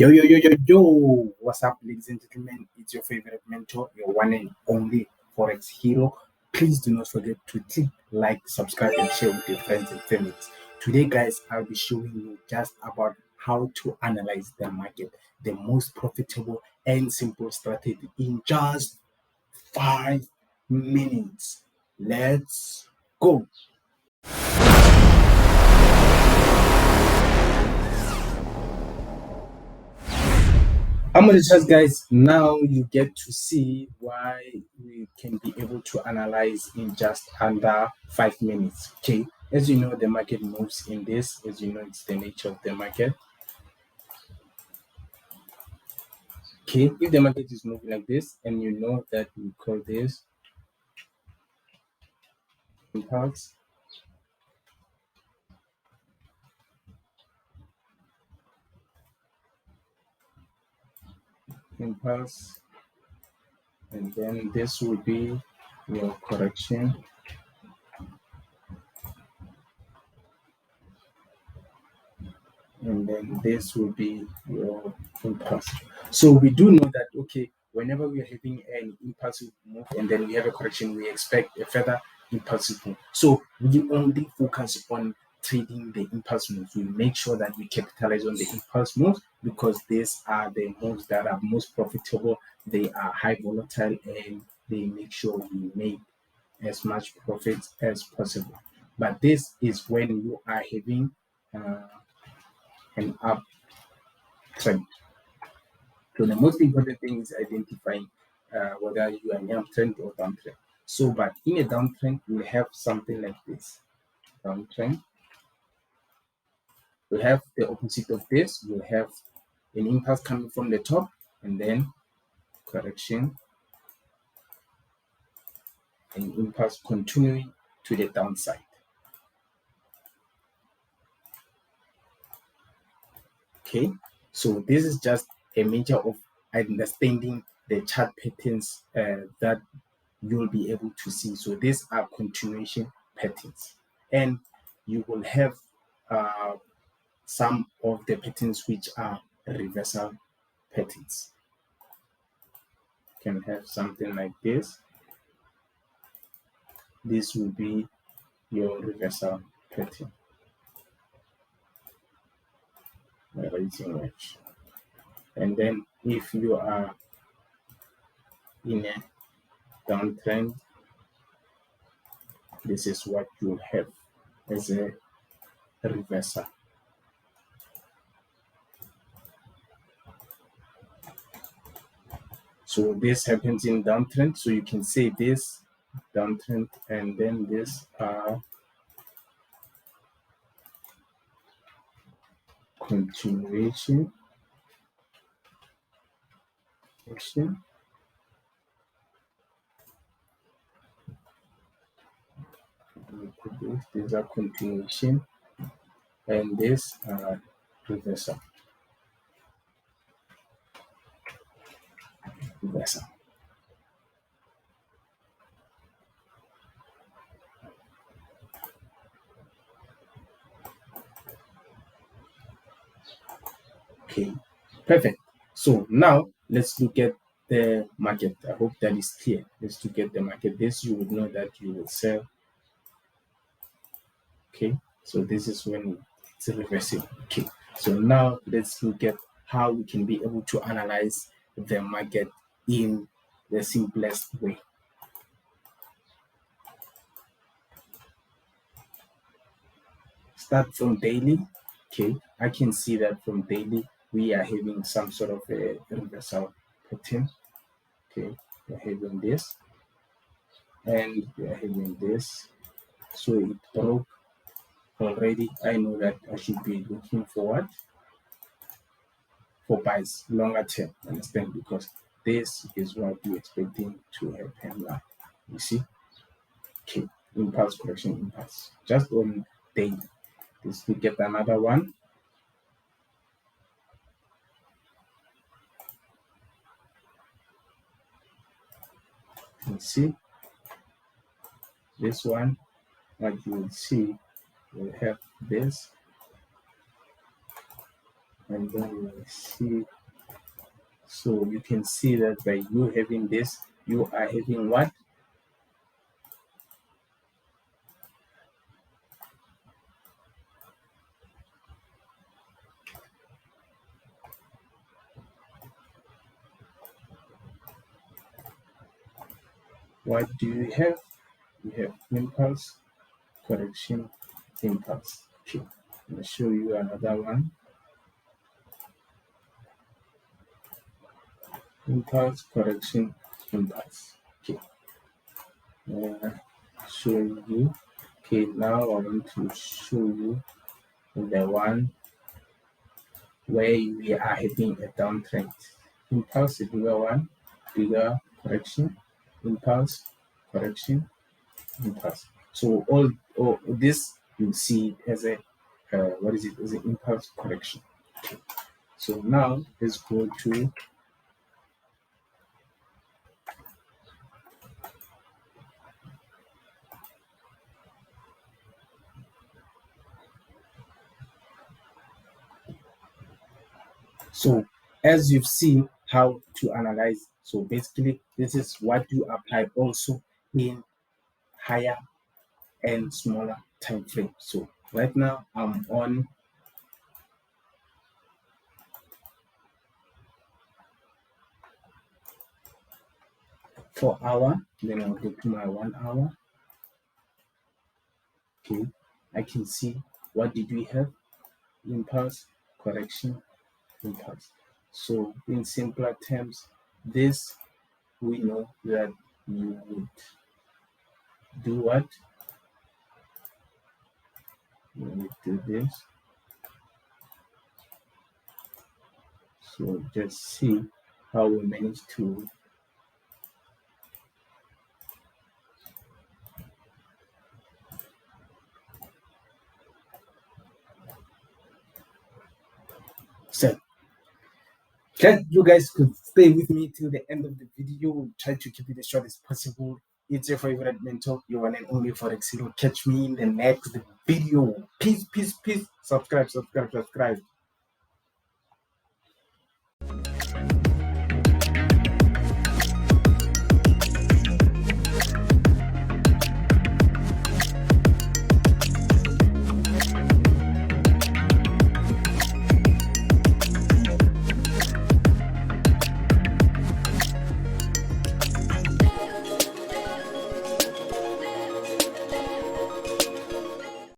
Yo, what's up, ladies and gentlemen? It's your favorite mentor, your one and only Forex hero. Please do not forget to click like, subscribe, and share with your friends and families. Today, guys, I'll be showing you just about how to analyze the market, the most profitable and simple strategy in just 5 minutes. Let's go. I'm gonna just guys now you get to see why we can be able to analyze in just under 5 minutes. Okay, as you know, the market moves in this, as you know, it's the nature of the market. Okay, if the market is moving like this, and you know that we call this impulse, impulse, and then this will be your correction. And then this will be your impulse. So we do know that, okay, whenever we are having an impulsive move and then we have a correction, we expect a further impulsive move. So we only focus on trading the impulse moves. We make sure that we capitalize on the impulse moves because these are the moves that are most profitable. They are high volatile and they make sure we make as much profit as possible. But this is when you are having an uptrend. So the most important thing is identifying whether you are in uptrend or downtrend. So, but in a downtrend, we have something like this. Downtrend. We have the opposite of this. We have an impulse coming from the top and then correction, and impulse continuing to the downside. Okay, so this is just a measure of understanding the chart patterns that you'll be able to see. So these are continuation patterns, and you will have some of the patterns which are reversal patterns. You can have something like this. This will be your reversal pattern. And then if you are in a downtrend, this is what you'll have as a reversal. So this happens in downtrend. So you can say this downtrend and then this continuation. These are continuation and this reversal. Okay, perfect. So now let's look at the market. I hope that is clear. Let's look at the market. This you would know that you will sell. Okay, so this is when it's reversing. Okay, so now let's look at how we can be able to analyze the market in the simplest way. Start from daily. Okay, I can see that from daily we are having some sort of a reversal pattern. Okay, we're having this and we're having this. So it broke already. I know that I should be looking forward for buys longer term, understand, because this is what you're expecting to happen now. You see, okay, impulse correction, impulse just on daily. This we get another one. You see this one, what you will see, we'll have this and then we see. So you can see that by you having this, you are having what? What do you have? You have impulse, correction, impulse. Okay, I'm going to show you another one. Impulse, correction, impulse. Okay, showing you. Okay, now I want to show you the one where we are having a downtrend. Impulse, a bigger one, bigger correction, impulse, correction, impulse. So all this you see as a what is it? As an impulse correction. So now let's go to. So as you've seen how to analyze, so basically this is what you apply also in higher and smaller time frame. So right now I'm on 4 hour, then I'll go to my 1 hour. Okay, I can see what did we have? Impulse, correction, impulse. So in simpler terms, this we know that you would do what? You would do this. So just see how we manage to set. Glad you guys could stay with me till the end of the video. We'll try to keep it as short as possible. It's your favorite mentor, your one and only Forex Hero. Catch me in the next video. Peace, peace, peace. Subscribe, subscribe, subscribe.